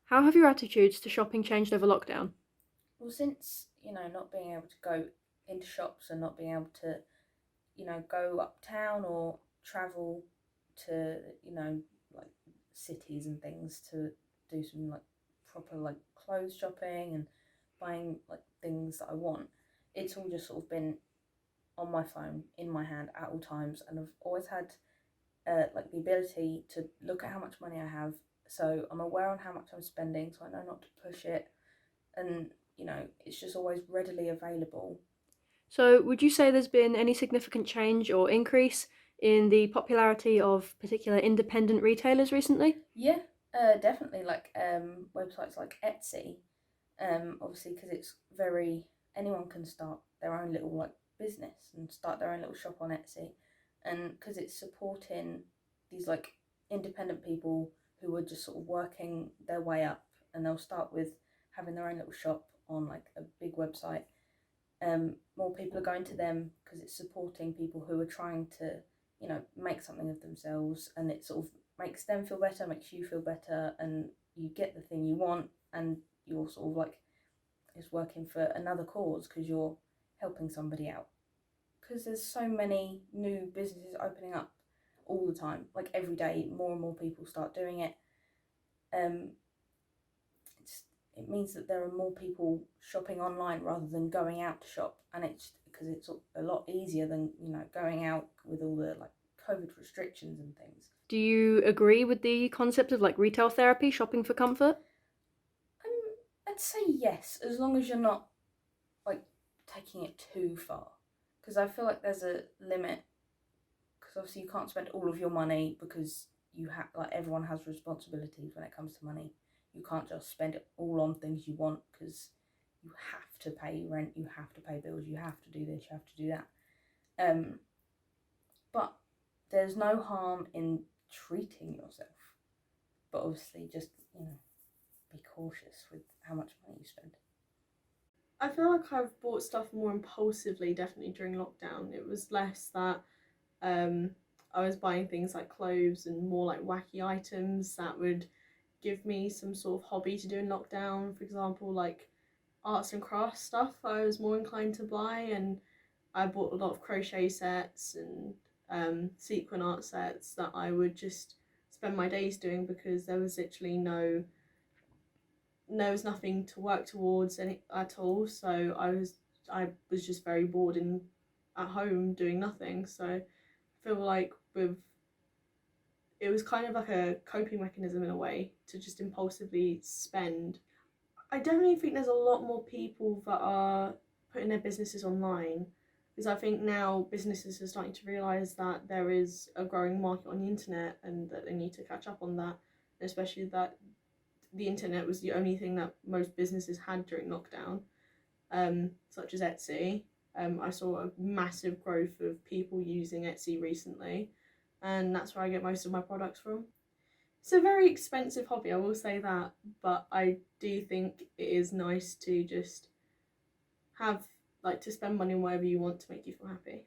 How have your attitudes to shopping changed over lockdown? Well, since, not being able to go into shops and not being able to, go uptown or travel to, like cities and things to do some like proper like clothes shopping and buying like things that I want, it's all just sort of been on my phone, in my hand at all times. And I've always had like the ability to look at how much money I have. So I'm aware on how much I'm spending, so I know not to push it. And, it's just always readily available. So, would you say there's been any significant change or increase in the popularity of particular independent retailers recently? Yeah, definitely. Like websites like Etsy, obviously because it's very anyone can start their own little like business and start their own little shop on Etsy, and because it's supporting these like independent people who are just sort of working their way up, and they'll start with having their own little shop on like a big website. More people are going to them because it's supporting people who are trying to, make something of themselves, and it sort of makes them feel better, makes you feel better, and you get the thing you want, and you're sort of like it's working for another cause because you're helping somebody out. Because there's so many new businesses opening up all the time, like every day, more and more people start doing it. Um, it's, it means that there are more people shopping online rather than going out to shop, and it's because it's a lot easier than going out with all the like COVID restrictions and things. Do you agree with the concept of like retail therapy, shopping for comfort? I'd say yes, as long as you're not like taking it too far, because I feel like there's a limit. Because obviously you can't spend all of your money because you have like everyone has responsibilities when it comes to money. You can't just spend it all on things you want because you have to pay rent, you have to pay bills, you have to do this, you have to do that. Um, but there's no harm in treating yourself, but obviously just be cautious with how much money you spend. I feel like I've bought stuff more impulsively, definitely during lockdown. It was less that um, I was buying things like clothes and more like wacky items that would give me some sort of hobby to do in lockdown. For example, like arts and crafts stuff, I was more inclined to buy, and I bought a lot of crochet sets and sequin art sets that I would just spend my days doing because there was literally there was nothing to work towards any at all. So I was just very bored and at home doing nothing. So I feel like with it was kind of like a coping mechanism in a way to just impulsively spend. I definitely think there's a lot more people that are putting their businesses online, because I think now businesses are starting to realise that there is a growing market on the internet and that they need to catch up on that, especially that the internet was the only thing that most businesses had during lockdown, such as Etsy. I saw a massive growth of people using Etsy recently, and that's where I get most of my products from. It's a very expensive hobby, I will say that, but I do think it is nice to just have, like, to spend money on whatever you want to make you feel happy.